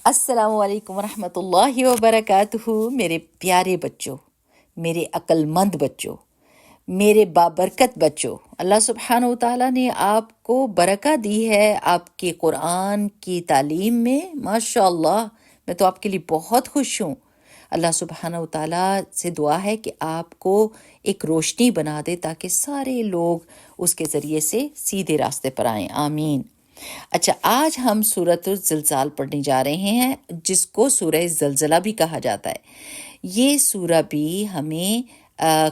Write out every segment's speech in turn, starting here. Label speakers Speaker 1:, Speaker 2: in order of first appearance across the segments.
Speaker 1: السلام علیکم ورحمۃ اللہ وبرکاتہ۔ میرے پیارے بچوں، میرے عقل مند بچوں، میرے بابرکت بچوں، اللہ سبحانہ و تعالیٰ نے آپ کو برکت دی ہے آپ کے قرآن کی تعلیم میں۔ ماشاء اللہ، میں تو آپ کے لیے بہت خوش ہوں۔ اللہ سبحانہ و تعالیٰ سے دعا ہے کہ آپ کو ایک روشنی بنا دے تاکہ سارے لوگ اس کے ذریعے سے سیدھے راستے پر آئیں، آمین۔ اچھا، آج ہم سورۃ الزلزال پڑھنے جا رہے ہیں، جس کو سورہ زلزلہ بھی کہا جاتا ہے۔ یہ سورہ بھی ہمیں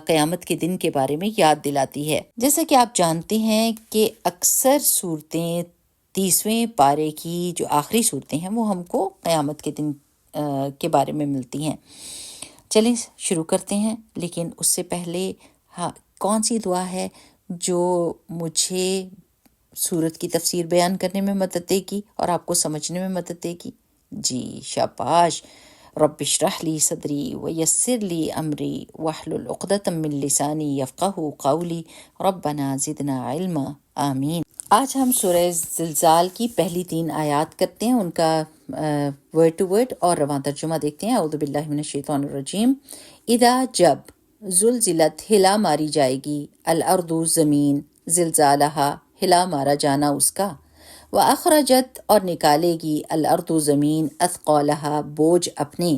Speaker 1: قیامت کے دن کے بارے میں یاد دلاتی ہے۔ جیسا کہ آپ جانتے ہیں کہ اکثر صورتیں 30ویں پارے کی جو آخری صورتیں ہیں وہ ہم کو قیامت کے دن کے بارے میں ملتی ہیں۔ چلیں شروع کرتے ہیں، لیکن اس سے پہلے کون سی دعا ہے جو مجھے سورت کی تفسیر بیان کرنے میں مدد دے گی اور آپ کو سمجھنے میں مدد دے گی؟ جی شاباش۔ رب اشرح لی صدری ویسر لی امری واحلل عقدۃ من لسانی یفقہوا قولی ربنا زدنا علما، آمین۔ آج ہم سورہ زلزال کی پہلی 3 آیات کرتے ہیں، ان کا ورڈ ٹو ورڈ اور رواں ترجمہ دیکھتے ہیں۔ اعوذ باللہ من الشیطان الرجیم۔ اذا جب زلزلت ہلا ماری جائے گی، الارض زمین، زلزالہا ہلا مارا جانا اس کا، وَأَخْرَجَتْ اور نکالے گی الارض زمین، اثقالہا بوجھ اپنے،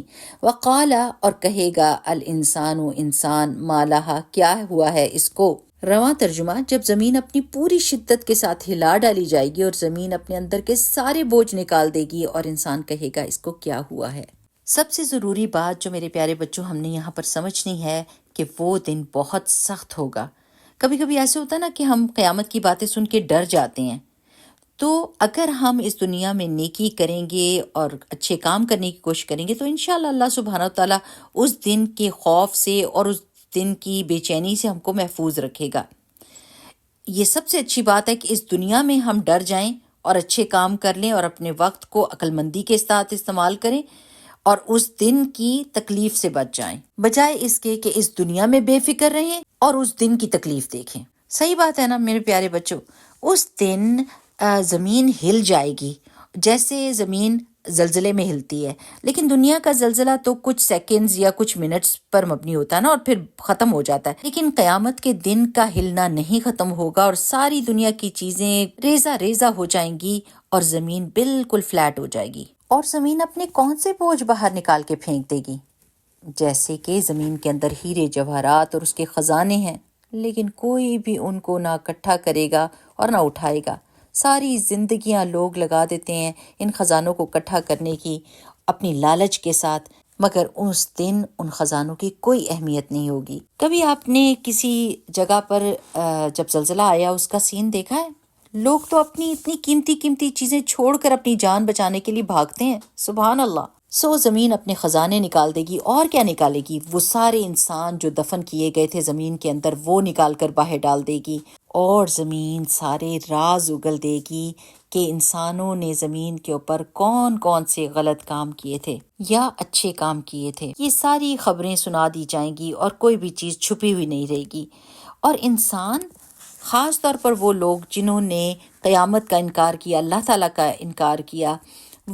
Speaker 1: وقال اور کہے گا الانسان انسان، مالہا کیا ہوا ہے اس کو۔ رواں ترجمہ، جب زمین اپنی پوری شدت کے ساتھ ہلا ڈالی جائے گی اور زمین اپنے اندر کے سارے بوجھ نکال دے گی اور انسان کہے گا اس کو کیا ہوا ہے۔ سب سے ضروری بات جو میرے پیارے بچوں ہم نے یہاں پر سمجھنی ہے کہ وہ دن بہت سخت ہوگا۔ کبھی کبھی ایسے ہوتا ہے نا کہ ہم قیامت کی باتیں سن کے ڈر جاتے ہیں، تو اگر ہم اس دنیا میں نیکی کریں گے اور اچھے کام کرنے کی کوشش کریں گے تو انشاءاللہ اللہ سبحانہ وتعالیٰ اس دن کے خوف سے اور اس دن کی بے چینی سے ہم کو محفوظ رکھے گا۔ یہ سب سے اچھی بات ہے کہ اس دنیا میں ہم ڈر جائیں اور اچھے کام کر لیں اور اپنے وقت کو عقل مندی کے ساتھ استعمال کریں اور اس دن کی تکلیف سے بچ جائیں، بجائے اس کے کہ اس دنیا میں بے فکر رہیں اور اس دن کی تکلیف دیکھیں۔ صحیح بات ہے نا میرے پیارے بچوں؟ اس دن زمین ہل جائے گی جیسے زمین زلزلے میں ہلتی ہے، لیکن دنیا کا زلزلہ تو کچھ سیکنڈز یا کچھ منٹس پر مبنی ہوتا ہے نا اور پھر ختم ہو جاتا ہے، لیکن قیامت کے دن کا ہلنا نہیں ختم ہوگا اور ساری دنیا کی چیزیں ریزہ ریزہ ہو جائیں گی اور زمین بالکل فلیٹ ہو جائے گی۔ اور زمین اپنے کون سے بوجھ باہر نکال کے پھینک دے گی؟ جیسے کہ زمین کے اندر ہیرے جواہرات اور اس کے خزانے ہیں، لیکن کوئی بھی ان کو نہ اکٹھا کرے گا اور نہ اٹھائے گا۔ ساری زندگیاں لوگ لگا دیتے ہیں ان خزانوں کو اکٹھا کرنے کی اپنی لالچ کے ساتھ، مگر اس دن ان خزانوں کی کوئی اہمیت نہیں ہوگی۔ کبھی آپ نے کسی جگہ پر جب زلزلہ آیا اس کا سین دیکھا ہے؟ لوگ تو اپنی اتنی قیمتی قیمتی چیزیں چھوڑ کر اپنی جان بچانے کے لیے بھاگتے ہیں، سبحان اللہ۔ زمین اپنے خزانے نکال دے گی، اور کیا نکالے گی؟ وہ سارے انسان جو دفن کیے گئے تھے زمین کے اندر وہ نکال کر باہر ڈال دے گی، اور زمین سارے راز اگل دے گی کہ انسانوں نے زمین کے اوپر کون کون سے غلط کام کیے تھے یا اچھے کام کیے تھے۔ یہ ساری خبریں سنا دی جائیں گی اور کوئی بھی چیز چھپی ہوئی نہیں رہے گی، اور انسان، خاص طور پر وہ لوگ جنہوں نے قیامت کا انکار کیا، اللہ تعالیٰ کا انکار کیا،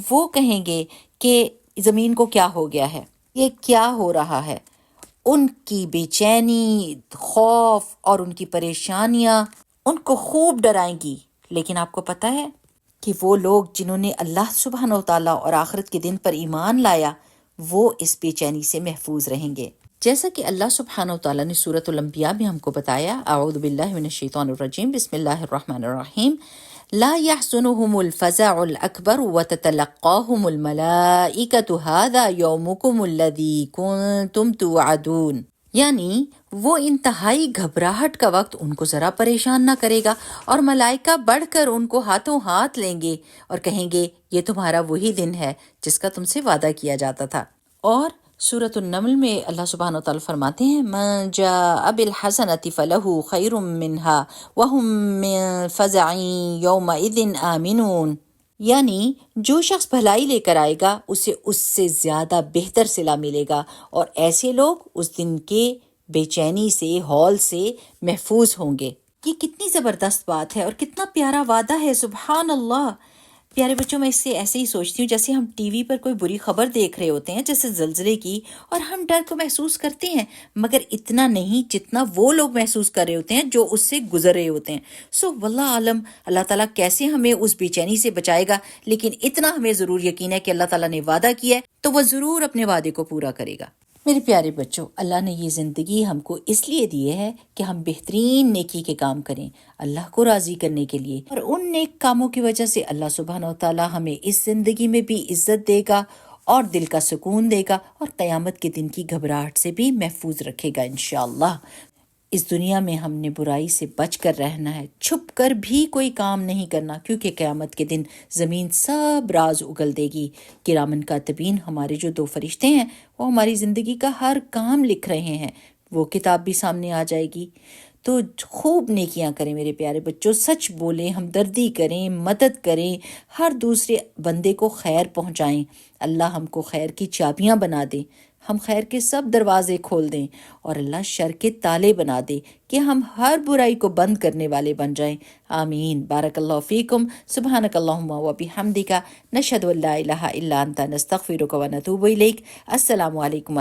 Speaker 1: وہ کہیں گے کہ زمین کو کیا ہو گیا ہے، یہ کیا ہو رہا ہے۔ ان کی بے چینی، خوف اور ان کی پریشانیاں ان کو خوب ڈرائیں گی، لیکن آپ کو پتہ ہے کہ وہ لوگ جنہوں نے اللہ سبحانہ و تعالیٰ اور آخرت کے دن پر ایمان لایا وہ اس بے چینی سے محفوظ رہیں گے۔ جیسا کہ اللہ سبحانہ و تعالیٰ نے سورۃ الانبیاء میں ہم کو بتایا، اعوذ باللہ من الشیطان الرجیم، بسم اللہ الرحمن الرحیم، لا يحزنهم الفزع الأكبر وتتلقاهم الملائكة هذا يومكم الذي كنتم توعدون، یعنی وہ انتہائی گھبراہٹ کا وقت ان کو ذرا پریشان نہ کرے گا اور ملائکہ بڑھ کر ان کو ہاتھوں ہاتھ لیں گے اور کہیں گے یہ تمہارا وہی دن ہے جس کا تم سے وعدہ کیا جاتا تھا۔ اور سورۃ النمل میں اللہ سبحانہ وتعالیٰ فرماتے ہیں من جاء بالحسنۃ فلہ خیر منہا وہم من فزع یومئذ آمنون، یعنی جو شخص بھلائی لے کر آئے گا اسے اس سے زیادہ بہتر صلہ ملے گا، اور ایسے لوگ اس دن کے بے چینی سے، ہول سے محفوظ ہوں گے۔ یہ کتنی زبردست بات ہے اور کتنا پیارا وعدہ ہے، سبحان اللہ۔ پیارے بچوں، میں اس سے ایسے ہی سوچتی ہوں جیسے ہم ٹی وی پر کوئی بری خبر دیکھ رہے ہوتے ہیں، جیسے زلزلے کی، اور ہم ڈر کو محسوس کرتے ہیں، مگر اتنا نہیں جتنا وہ لوگ محسوس کر رہے ہوتے ہیں جو اس سے گزر رہے ہوتے ہیں۔ واللہ عالم اللہ تعالیٰ کیسے ہمیں اس بے چینی سے بچائے گا، لیکن اتنا ہمیں ضرور یقین ہے کہ اللہ تعالیٰ نے وعدہ کیا ہے تو وہ ضرور اپنے وعدے کو پورا کرے گا۔ میرے پیارے بچوں، اللہ نے یہ زندگی ہم کو اس لیے دی ہے کہ ہم بہترین نیکی کے کام کریں، اللہ کو راضی کرنے کے لیے، اور ان نیک کاموں کی وجہ سے اللہ سبحانہ و تعالیٰ ہمیں اس زندگی میں بھی عزت دے گا اور دل کا سکون دے گا، اور قیامت کے دن کی گھبراہٹ سے بھی محفوظ رکھے گا انشاءاللہ۔ اس دنیا میں ہم نے برائی سے بچ کر رہنا ہے، چھپ کر بھی کوئی کام نہیں کرنا، کیونکہ قیامت کے دن زمین سب راز اگل دے گی۔ کرامن کاتبین ہمارے جو 2 فرشتے ہیں وہ ہماری زندگی کا ہر کام لکھ رہے ہیں، وہ کتاب بھی سامنے آ جائے گی۔ تو خوب نیکیاں کریں میرے پیارے بچوں، سچ بولیں، ہمدردی کریں، مدد کریں، ہر دوسرے بندے کو خیر پہنچائیں۔ اللہ ہم کو خیر کی چابیاں بنا دے، ہم خیر کے سب دروازے کھول دیں، اور اللہ شر کے تالے بنا دے کہ ہم ہر برائی کو بند کرنے والے بن جائیں۔ آمین۔ بارک اللہ فیکم۔ سبحانک اللہم و بحمدک، نشہد ان لا الہ الا انت، نستغفرک و نتوب الیک۔ السلام علیکم۔